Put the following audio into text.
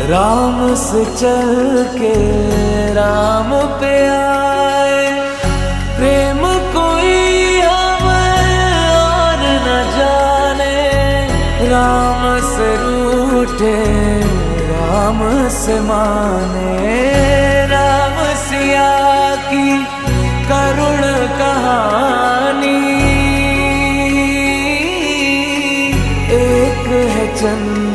राम से चल के राम पे आए। प्रेम कोई हमें और न जाने, राम से रूठे राम से माने। राम सिया की करुण कहानी, एक है चंद